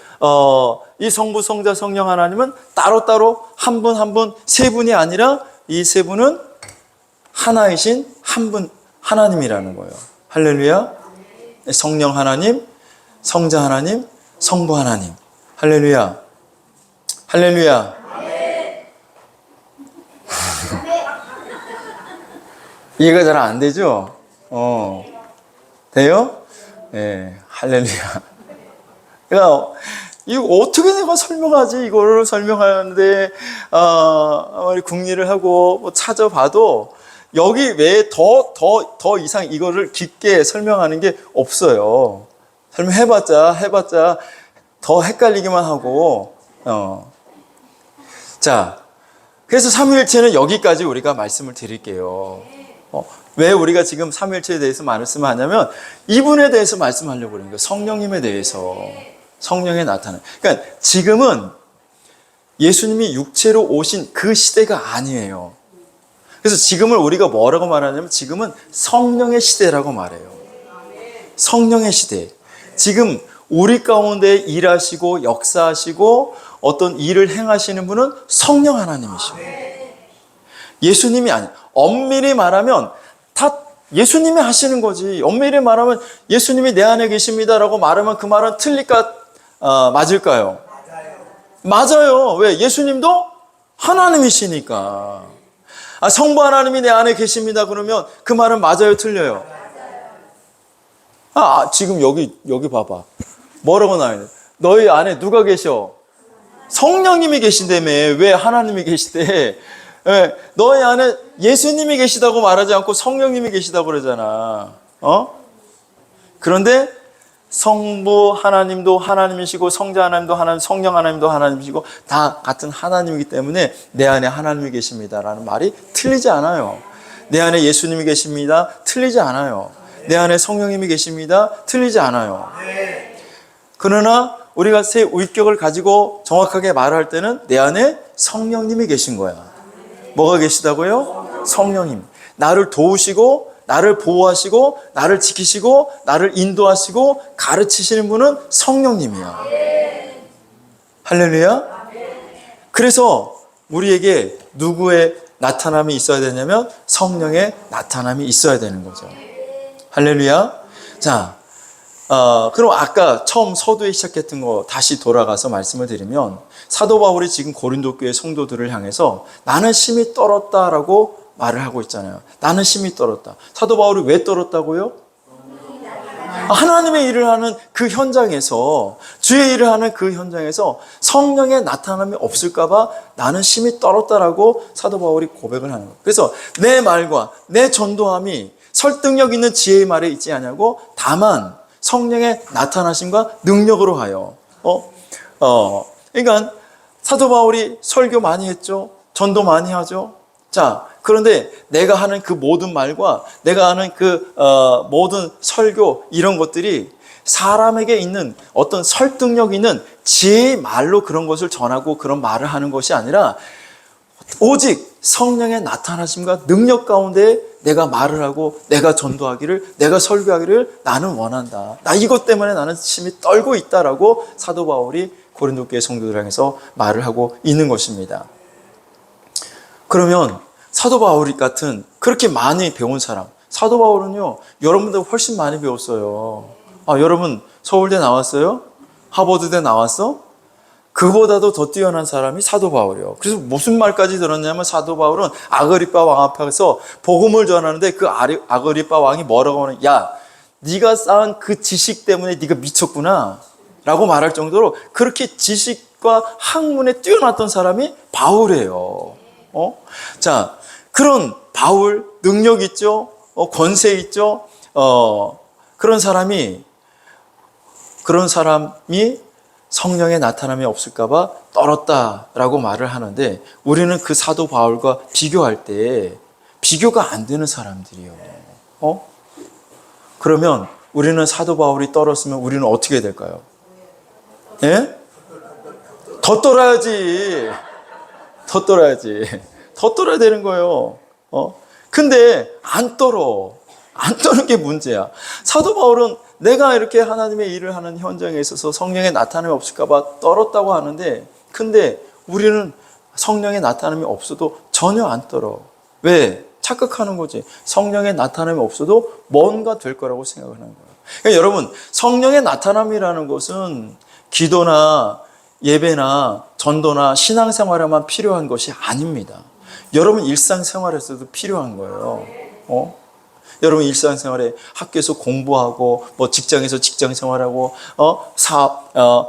이 성부, 성자, 성령 하나님은 따로따로 한 분 한 분, 3분이 아니라 이 3분은 하나이신 한 분 하나님이라는 거예요. 할렐루야. 성령 하나님, 성자 하나님, 성부 하나님. 할렐루야. 할렐루야. 이해가 잘 안 되죠? 돼요? 네, 할렐루야. 그러니까 이거 어떻게 내가 설명하지? 이거를 설명하는데 궁리를 하고 뭐 찾아봐도 여기 외에 더 이상 이거를 깊게 설명하는 게 없어요. 설명해봤자 더 헷갈리기만 하고. 자, 그래서 삼위일체는 여기까지 우리가 말씀을 드릴게요. 왜 우리가 지금 삼위일체에 대해서 말씀을 하냐면 이분에 대해서 말씀하려고 그러는 거예요. 성령님에 대해서. 성령의 나타남. 그러니까 지금은 예수님이 육체로 오신 그 시대가 아니에요. 그래서 지금을 우리가 뭐라고 말하냐면 지금은 성령의 시대라고 말해요. 성령의 시대. 지금 우리 가운데 일하시고 역사하시고 어떤 일을 행하시는 분은 성령 하나님이십니다. 예수님이 아니에요. 엄밀히 말하면 다 예수님이 하시는 거지. 엄밀히 말하면 예수님이 내 안에 계십니다라고 말하면 그 말은 틀릴까? 맞을까요? 맞아요. 왜? 예수님도 하나님이시니까. 성부 하나님이 내 안에 계십니다. 그러면 그 말은 맞아요, 틀려요? 지금 여기 봐봐. 뭐라고 나와요? 너희 안에 누가 계셔? 성령님이 계신다며. 왜 하나님이 계시대? 너희 안에 예수님이 계시다고 말하지 않고 성령님이 계시다고 그러잖아. 그런데 성부 하나님도 하나님이시고 성자 하나님도 하나님, 성령 하나님도 하나님이시고 다 같은 하나님이기 때문에 내 안에 하나님이 계십니다라는 말이 틀리지 않아요. 내 안에 예수님이 계십니다. 틀리지 않아요. 내 안에 성령님이 계십니다. 틀리지 않아요. 그러나 우리가 새 위격을 가지고 정확하게 말할 때는 내 안에 성령님이 계신 거야. 뭐가 계시다고요? 성령님. 나를 도우시고 나를 보호하시고 나를 지키시고 나를 인도하시고 가르치시는 분은 성령님이야. 할렐루야. 그래서 우리에게 누구의 나타남이 있어야 되냐면 성령의 나타남이 있어야 되는 거죠. 할렐루야. 자, 그럼 아까 처음 서두에 시작했던 거 다시 돌아가서 말씀을 드리면 사도 바울이 지금 고린도 교회 성도들을 향해서 나는 심히 떨었다라고 말을 하고 있잖아요. 나는 심히 떨었다. 사도 바울이 왜 떨었다고요? 하나님의 일을 하는 그 현장에서, 주의 일을 하는 그 현장에서 성령의 나타남이 없을까봐 나는 심히 떨었다라고 사도 바울이 고백을 하는 거예요. 그래서 내 말과 내 전도함이 설득력 있는 지혜의 말에 있지 않냐고, 다만 성령의 나타나심과 능력으로 하여. 그러니까 사도 바울이 설교 많이 했죠. 전도 많이 하죠. 자, 그런데 내가 하는 그 모든 말과 내가 하는 그 모든 설교 이런 것들이 사람에게 있는 어떤 설득력 있는 지혜의 말로 그런 것을 전하고 그런 말을 하는 것이 아니라 오직 성령의 나타나심과 능력 가운데 내가 말을 하고 내가 전도하기를, 내가 설교하기를 나는 원한다. 나 이것 때문에 나는 심히 떨고 있다라고 사도 바울이 고린도 교회 성도들 향해서 말을 하고 있는 것입니다. 그러면 사도 바울 같은 그렇게 많이 배운 사람, 사도 바울은요 여러분들 훨씬 많이 배웠어요. 여러분 서울대 나왔어요? 하버드대 나왔어? 그보다도 더 뛰어난 사람이 사도 바울이요. 그래서 무슨 말까지 들었냐면 사도 바울은 아그리빠 왕 앞에서 복음을 전하는데 그 아그리빠 왕이 뭐라고 하는, 야, 네가 쌓은 그 지식 때문에 네가 미쳤구나 라고 말할 정도로 그렇게 지식과 학문에 뛰어났던 사람이 바울이에요. 자, 그런 바울 능력 있죠? 권세 있죠? 그런 사람이 성령의 나타남이 없을까봐 떨었다라고 말을 하는데 우리는 그 사도 바울과 비교할 때 비교가 안 되는 사람들이에요. 그러면 우리는 사도 바울이 떨었으면 우리는 어떻게 될까요? 예? 더 떨어야지. 더 떨어야 되는 거예요. 근데 안 떨어. 안 떠는 게 문제야. 사도 바울은 내가 이렇게 하나님의 일을 하는 현장에 있어서 성령의 나타남이 없을까봐 떨었다고 하는데, 근데 우리는 성령의 나타남이 없어도 전혀 안 떨어. 왜? 착각하는 거지. 성령의 나타남이 없어도 뭔가 될 거라고 생각을 하는 거예요. 그러니까 여러분, 성령의 나타남이라는 것은 기도나 예배나 전도나 신앙생활에만 필요한 것이 아닙니다. 여러분 일상생활에서도 필요한 거예요. 여러분 일상생활에 학교에서 공부하고 직장에서 직장생활하고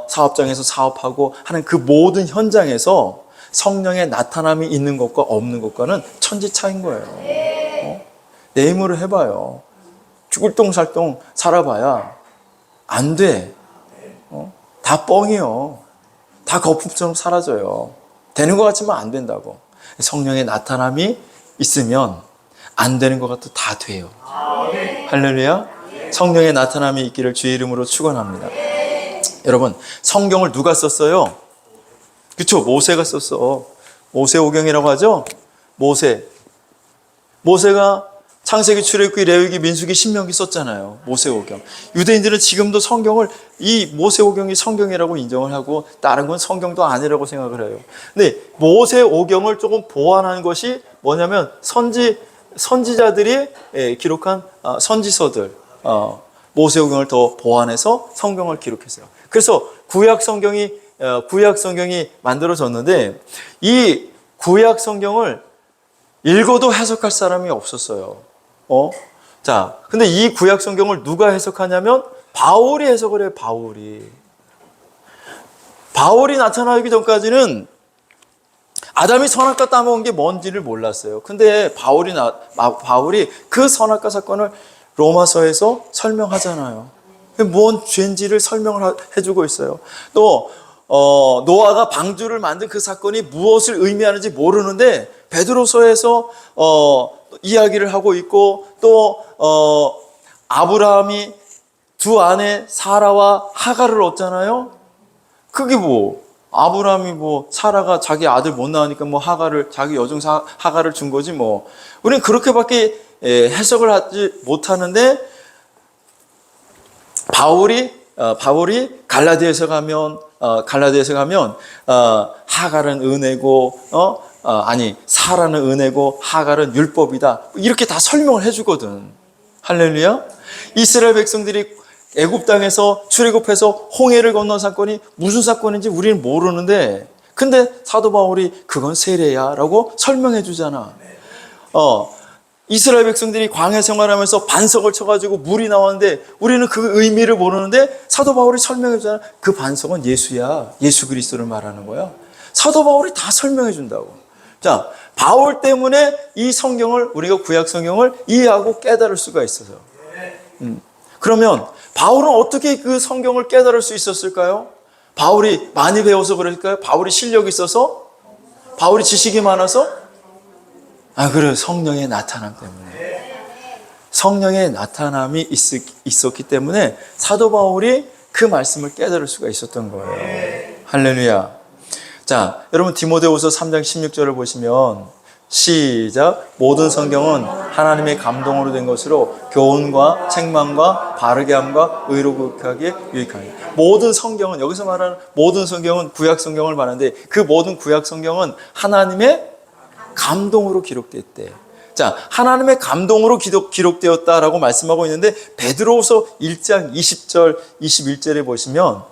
사업장에서 사업하고 하는 그 모든 현장에서 성령의 나타남이 있는 것과 없는 것과는 천지 차이인 거예요. 내 힘으로 해봐요. 죽을 똥살똥 살아봐야 안 돼. 다 뻥이요. 다 거품처럼 사라져요. 되는 것 같지만 안 된다고. 성령의 나타남이 있으면 안 되는 것 같아도 다 돼요. 할렐루야. 성령의 나타남이 있기를 주의 이름으로 축원합니다. 여러분, 성경을 누가 썼어요? 그렇죠? 모세가 썼어. 모세오경이라고 하죠? 모세가 창세기, 출애굽기, 레위기, 민수기, 신명기 썼잖아요. 모세오경. 유대인들은 지금도 성경을 이 모세오경이 성경이라고 인정을 하고 다른 건 성경도 아니라고 생각을 해요. 근데 모세오경을 조금 보완한 것이 뭐냐면 선지자들이 기록한 선지서들, 모세오경을 더 보완해서 성경을 기록했어요. 그래서 구약 성경이 만들어졌는데 이 구약 성경을 읽어도 해석할 사람이 없었어요. 자, 근데 이 구약 성경을 누가 해석하냐면 바울이 해석을 해요. 바울이 나타나기 전까지는 아담이 선악과 따먹은 게 뭔지를 몰랐어요. 근데 바울이 그 선악과 사건을 로마서에서 설명하잖아요. 뭔 죄인지를 설명을 해주고 있어요. 또 노아가 방주를 만든 그 사건이 무엇을 의미하는지 모르는데 베드로서에서 이야기를 하고 있고, 또 아브라함이 두 아내 사라와 하갈을 얻잖아요. 그게 아브라함이 사라가 자기 아들 못 낳으니까 자기 여종 하갈을 준 거지 우리는 그렇게밖에 해석을 하지 못하는데, 바울이 갈라디아에서 가면 하갈은 은혜고 사라는 은혜고 하갈은 율법이다, 이렇게 다 설명을 해주거든. 할렐루야. 이스라엘 백성들이 애굽 땅에서 출애굽해서 홍해를 건넌 사건이 무슨 사건인지 우리는 모르는데, 근데 사도 바울이 그건 세례야라고 설명해 주잖아. 이스라엘 백성들이 광야 생활하면서 반석을 쳐가지고 물이 나왔는데 우리는 그 의미를 모르는데 사도 바울이 설명해 주잖아. 그 반석은 예수야. 예수 그리스도를 말하는 거야. 사도 바울이 다 설명해 준다고. 자, 바울 때문에 이 성경을, 우리가 구약 성경을 이해하고 깨달을 수가 있어서. 그러면 바울은 어떻게 그 성경을 깨달을 수 있었을까요? 바울이 많이 배워서 그럴까요? 바울이 실력이 있어서? 바울이 지식이 많아서? 그래요. 성령의 나타남 때문에. 성령의 나타남이 있었기 때문에 사도 바울이 그 말씀을 깨달을 수가 있었던 거예요. 할렐루야. 자, 여러분 디모데후서 3장 16절을 보시면 시작. 모든 성경은 하나님의 감동으로 된 것으로 교훈과 책망과 바르게 함과 의로 교육하기에 유익하니. 모든 성경은, 여기서 말하는 모든 성경은 구약 성경을 말하는데, 그 모든 구약 성경은 하나님의 감동으로 기록됐대. 자, 하나님의 감동으로 기록되었다라고 말씀하고 있는데, 베드로후서 1장 20절 21절에 보시면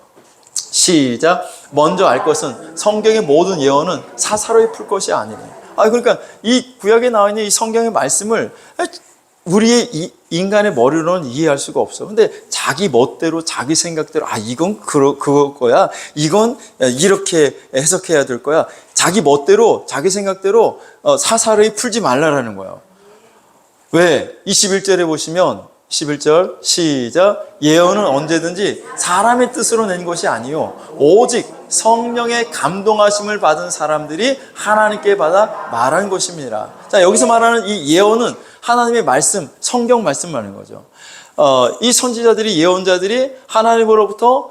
시작. 먼저 알 것은 성경의 모든 예언은 사사로이 풀 것이 아니니. 그러니까 이 구약에 나와 있는 이 성경의 말씀을 우리의 인간의 머리로는 이해할 수가 없어. 근데 자기 멋대로, 자기 생각대로, 이건 그거 거야. 이건 이렇게 해석해야 될 거야. 자기 멋대로, 자기 생각대로 사사로이 풀지 말라라는 거예요. 왜? 21절에 보시면 11절 시작. 예언은 언제든지 사람의 뜻으로 낸 것이 아니요 오직 성령의 감동하심을 받은 사람들이 하나님께 받아 말한 것입니다. 자, 여기서 말하는 이 예언은 하나님의 말씀, 성경 말씀 말하는 거죠. 이 선지자들이, 예언자들이 하나님으로부터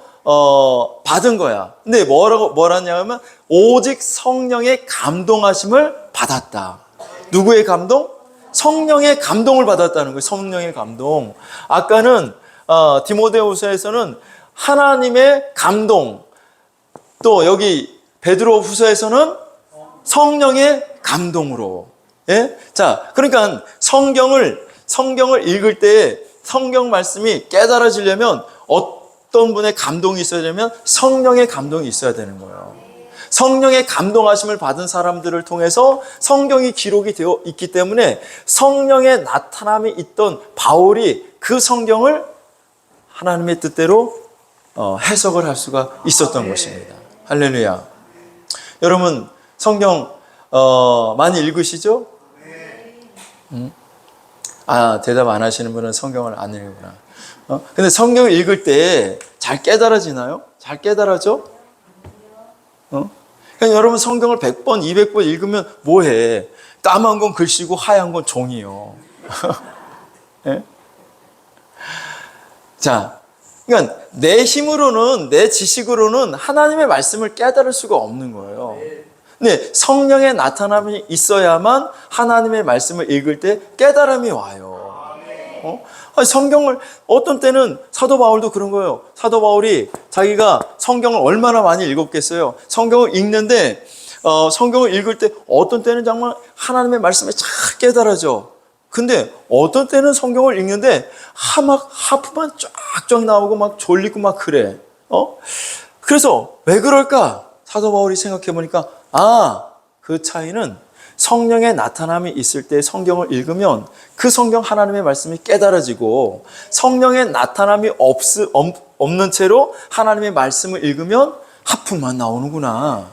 받은 거야. 근데 뭐라냐 하면 오직 성령의 감동하심을 받았다. 누구의 감동? 성령의 감동을 받았다는 거예요. 성령의 감동. 아까는 디모데후서에서는 하나님의 감동, 또 여기 베드로후서에서는 성령의 감동으로. 예? 자, 그러니까 성경을 읽을 때 성경 말씀이 깨달아지려면 어떤 분의 감동이 있어야 되면 성령의 감동이 있어야 되는 거예요. 성령의 감동하심을 받은 사람들을 통해서 성경이 기록이 되어 있기 때문에 성령의 나타남이 있던 바울이 그 성경을 하나님의 뜻대로 해석을 할 수가 있었던 것입니다. 할렐루야. 여러분 성경 많이 읽으시죠? 대답 안 하시는 분은 성경을 안 읽구나. 근데 성경을 읽을 때 잘 깨달아지나요? 잘 깨달아져? 그냥 여러분 성경을 100번, 200번 읽으면 뭐해? 까만 건 글씨고 하얀 건 종이요. 네? 자, 그러니까 내 힘으로는, 내 지식으로는 하나님의 말씀을 깨달을 수가 없는 거예요. 근데 성령의 나타남이 있어야만 하나님의 말씀을 읽을 때 깨달음이 와요. 성경을 어떤 때는 사도 바울도 그런 거예요. 사도 바울이 자기가 성경을 얼마나 많이 읽었겠어요. 성경을 읽는데 성경을 읽을 때 어떤 때는 정말 하나님의 말씀에 잘 깨달아져. 근데 어떤 때는 성경을 읽는데 막 하프만 쫙쫙 나오고 막 졸리고 막 그래. 그래서 왜 그럴까? 사도 바울이 생각해 보니까 그 차이는 성령의 나타남이 있을 때 성경을 읽으면 그 성경 하나님의 말씀이 깨달아지고, 성령의 나타남이 없는 채로 하나님의 말씀을 읽으면 하품만 나오는구나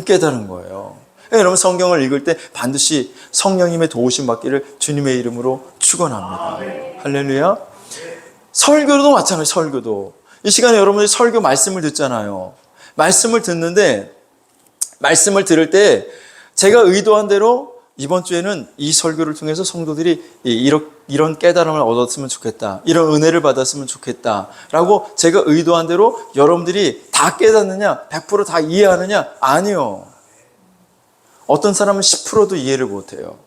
깨달은 거예요. 여러분, 성경을 읽을 때 반드시 성령님의 도우심 받기를 주님의 이름으로 축원합니다. 할렐루야. 설교도 마찬가지예요. 설교도 이 시간에 여러분들이 설교 말씀을 듣잖아요. 말씀을 듣는데, 말씀을 들을 때 제가 의도한 대로 이번 주에는 이 설교를 통해서 성도들이 이런 깨달음을 얻었으면 좋겠다, 이런 은혜를 받았으면 좋겠다 라고 제가 의도한 대로 여러분들이 다 깨닫느냐, 100% 다 이해하느냐? 아니요. 어떤 사람은 10%도 이해를 못해요.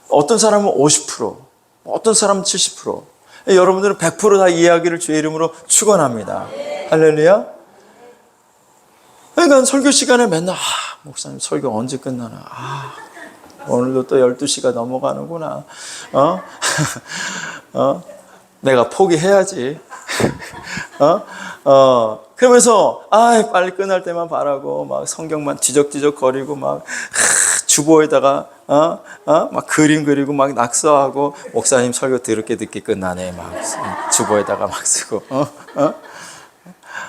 어떤 사람은 50%, 어떤 사람은 70%. 여러분들은 100% 다 이해하기를 주의 이름으로 축원합니다. 할렐루야. 그러니까 설교 시간에 맨날 목사님 설교 언제 끝나나, 오늘도 또 12시가 넘어가는구나, 내가 포기해야지, 그러면서 빨리 끝날 때만 바라고 막 성경만 뒤적뒤적 거리고 막 주보에다가 막 그림 그리고 막 낙서하고, 목사님 설교 더럽게 늦게 끝나네 막 주보에다가 막 쓰고,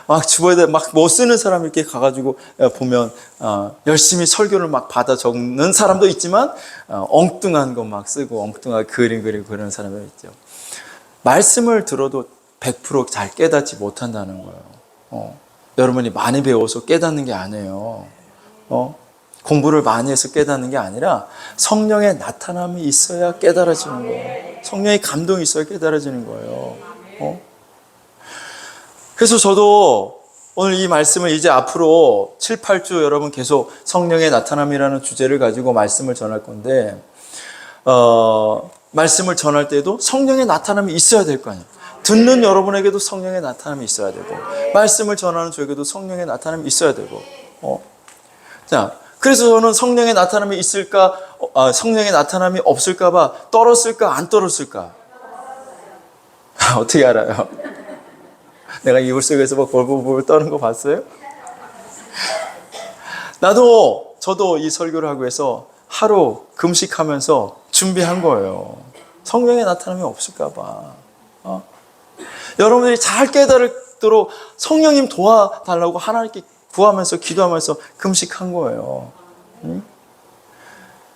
막 주보에다 막 못 쓰는 사람 이렇게 가가지고 보면 열심히 설교를 막 받아 적는 사람도 있지만 엉뚱한 거 막 쓰고 엉뚱하게 그림 그리고 그런 사람도 있죠. 말씀을 들어도 100% 잘 깨닫지 못한다는 거예요. 여러분이 많이 배워서 깨닫는 게 아니에요. 공부를 많이 해서 깨닫는 게 아니라 성령의 나타남이 있어야 깨달아지는 거예요. 성령의 감동이 있어야 깨달아지는 거예요. 그래서 저도 오늘 이 말씀을 이제 앞으로 7, 8주 여러분 계속 성령의 나타남이라는 주제를 가지고 말씀을 전할 건데, 말씀을 전할 때도 성령의 나타남이 있어야 될 거 아니에요. 듣는 여러분에게도 성령의 나타남이 있어야 되고, 말씀을 전하는 저에게도 성령의 나타남이 있어야 되고. 자, 그래서 저는 성령의 나타남이 있을까, 성령의 나타남이 없을까봐 떨었을까 안 떨었을까? 어떻게 알아요? 내가 이불 속에서 막 벌벌벌 떠는 거 봤어요? 저도 이 설교를 하고 해서 하루 금식하면서 준비한 거예요. 성령의 나타남이 없을까봐. 여러분들이 잘 깨달도록 성령님 도와달라고 하나님께 구하면서 기도하면서 금식한 거예요.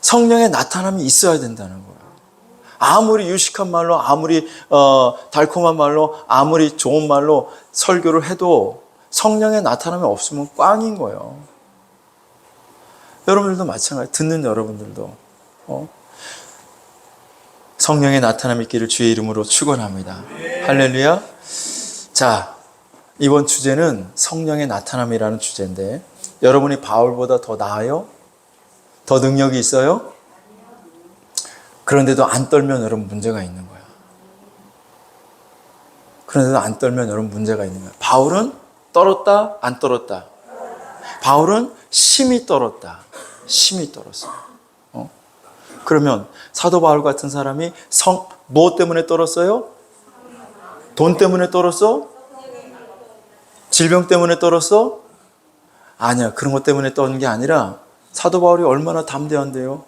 성령의 나타남이 있어야 된다는 거예요. 아무리 유식한 말로, 아무리 달콤한 말로, 아무리 좋은 말로 설교를 해도 성령의 나타남이 없으면 꽝인 거예요. 여러분들도 마찬가지, 듣는 여러분들도 성령의 나타남이 있기를 주의 이름으로 축원합니다. 할렐루야. 자, 이번 주제는 성령의 나타남이라는 주제인데, 여러분이 바울보다 더 나아요? 더 능력이 있어요? 그런데도 안 떨면 여러분 문제가 있는 거야. 그런데도 안 떨면 여러분 문제가 있는 거야. 바울은 떨었다, 안 떨었다? 바울은 심히 떨었다. 심히 떨었어. 그러면 사도 바울 같은 사람이 무엇 때문에 떨었어요? 돈 때문에 떨었어? 질병 때문에 떨었어? 아니야. 그런 것 때문에 떠는 게 아니라 사도 바울이 얼마나 담대한데요.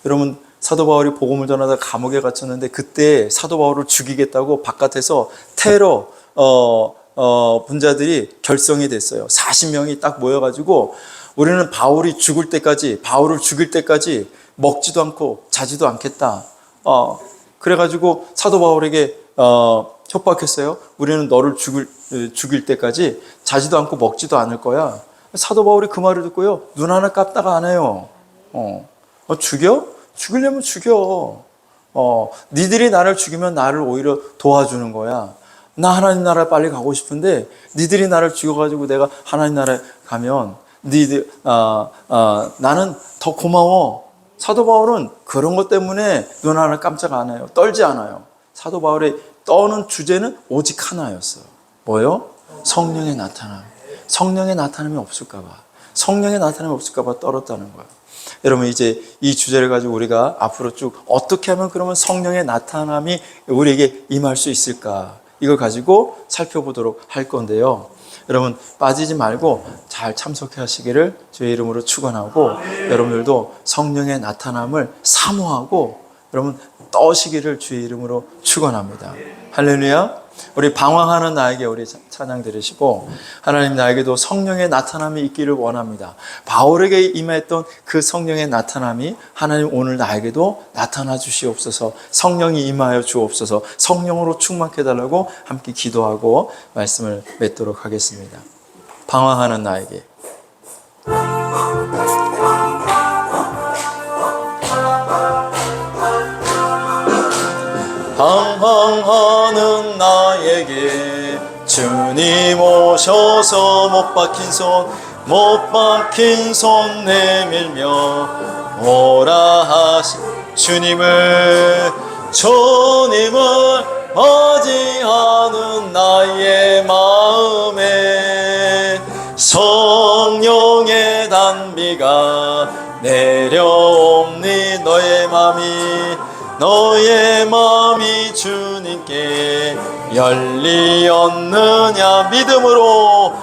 여러분, 사도 바울이 복음을 전하다 감옥에 갇혔는데, 그때 사도 바울을 죽이겠다고 바깥에서 테러 분자들이 결성이 됐어요. 40명이 딱 모여가지고 우리는 바울을 죽일 때까지 먹지도 않고 자지도 않겠다. 그래가지고 사도 바울에게 협박했어요. 우리는 너를 죽일 때까지 자지도 않고 먹지도 않을 거야. 사도 바울이 그 말을 듣고요, 눈 하나 깜다가 안 해요. 죽여? 죽이려면 죽여. 니들이 나를 죽이면 나를 오히려 도와주는 거야. 나 하나님 나라에 빨리 가고 싶은데 니들이 나를 죽여가지고 내가 하나님 나라에 가면 나는 더 고마워. 사도 바울은 그런 것 때문에 눈 하나 깜짝 안 해요. 떨지 않아요. 사도 바울의 떠는 주제는 오직 하나였어요. 뭐요? 성령의 나타남. 성령의 나타남이 없을까봐. 성령의 나타남이 없을까봐 떨었다는 거예요. 여러분, 이제 이 주제를 가지고 우리가 앞으로 쭉 어떻게 하면 그러면 성령의 나타남이 우리에게 임할 수 있을까? 이걸 가지고 살펴보도록 할 건데요. 여러분 빠지지 말고 잘 참석해 하시기를 주의 이름으로 축원하고, 여러분들도 성령의 나타남을 사모하고 여러분 떠시기를 주의 이름으로 축원합니다. 할렐루야. 우리 방황하는 나에게 우리 찬양 들으시고, 하나님 나에게도 성령의 나타남이 있기를 원합니다. 바울에게 임했던 그 성령의 나타남이 하나님 오늘 나에게도 나타나 주시옵소서. 성령이 임하여 주옵소서. 성령으로 충만케 해달라고 함께 기도하고 말씀을 맺도록 하겠습니다. 방황하는 나에게. 방황하는 나에게 주님 오셔서 못 박힌 손 내밀며 오라 하시 주님을 맞이하는 나의 마음에 성령의 단비가 내려옵니. 너의 마음이 주님께 열리었느냐. 믿음으로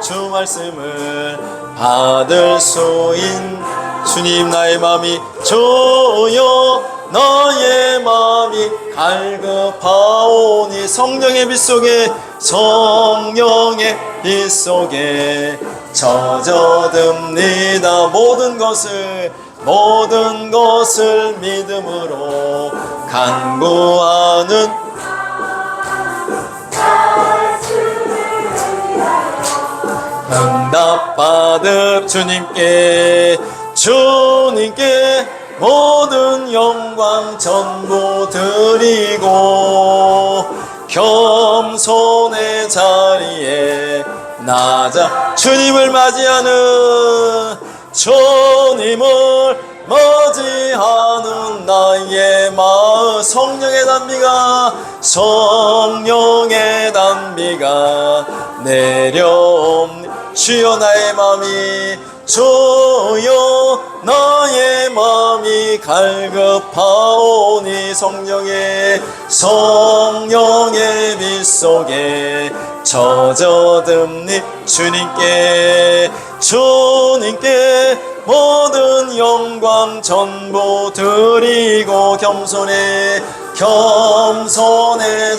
주 말씀을 받을 수 있는 주님, 나의 마음이 주여 나의 마음이 갈급하오니. 성령의 빛 속에 젖어듭니다. 모든 것을 믿음으로 간구하는 응답받을 주님께 모든 영광 전부 드리고 겸손의 자리에 주님을 맞이하는 나의 마음. 성령의 단비가 내려옵니. 주여 나의 마음이 갈급하오니. 성령의 빛 속에 젖어듭니. 주님께 모든 영광 전부 드리고 겸손의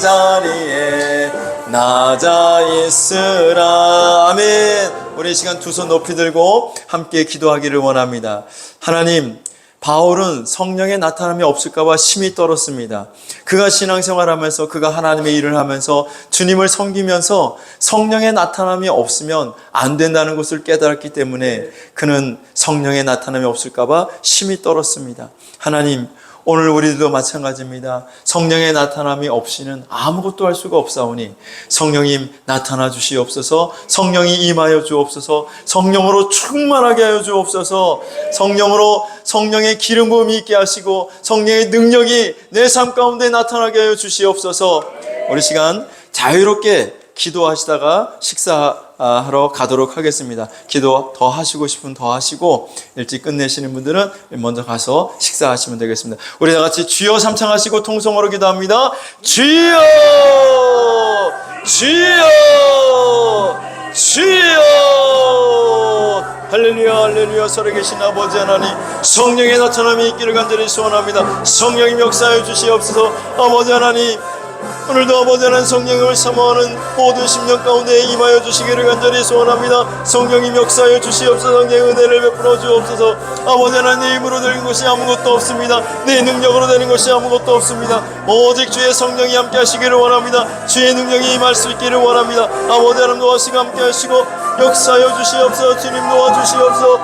자리에 낮아 있으라. 아멘. 우리 시간 두 손 높이 들고 함께 기도하기를 원합니다. 하나님, 바울은 성령의 나타남이 없을까봐 심히 떨었습니다. 그가 신앙생활하면서, 그가 하나님의 일을 하면서 주님을 섬기면서 성령의 나타남이 없으면 안 된다는 것을 깨달았기 때문에 그는 성령의 나타남이 없을까봐 심히 떨었습니다. 하나님, 오늘 우리들도 마찬가지입니다. 성령의 나타남이 없이는 아무것도 할 수가 없사오니 성령님 나타나 주시옵소서. 성령이 임하여 주옵소서. 성령으로 충만하게 하여 주옵소서. 성령의 기름 부음이 있게 하시고 성령의 능력이 내 삶 가운데 나타나게 하여 주시옵소서. 우리 시간 자유롭게 기도하시다가 식사하러 가도록 하겠습니다. 기도 더 하시고 싶으면 더 하시고, 일찍 끝내시는 분들은 먼저 가서 식사하시면 되겠습니다. 우리 다 같이 주여 삼창하시고 통성으로 기도합니다. 주여, 주여, 주여. 할렐루야, 할렐루야. 살아계신 아버지 하나님, 성령의 나타남이 있기를 간절히 소원합니다. 성령님 역사해 주시옵소서. 아버지 하나님, 오늘도 아버지 하나님 성령을 사모하는 모든 심령 가운데 임하여 주시기를 간절히 소원합니다. 성령님 역사하여 주시옵소서. 성령의 은혜를 베풀어 주옵소서. 아버지 하나님, 내 힘으로 되는 것이 아무것도 없습니다. 내 능력으로 되는 것이 아무것도 없습니다. 오직 주의 성령이 함께 하시기를 원합니다. 주의 능력이 임할 수 있기를 원합니다. 아버지 하나님, 도와주시고 함께 하시고 역사하여 주시옵소서. 주님 도와주시옵소서.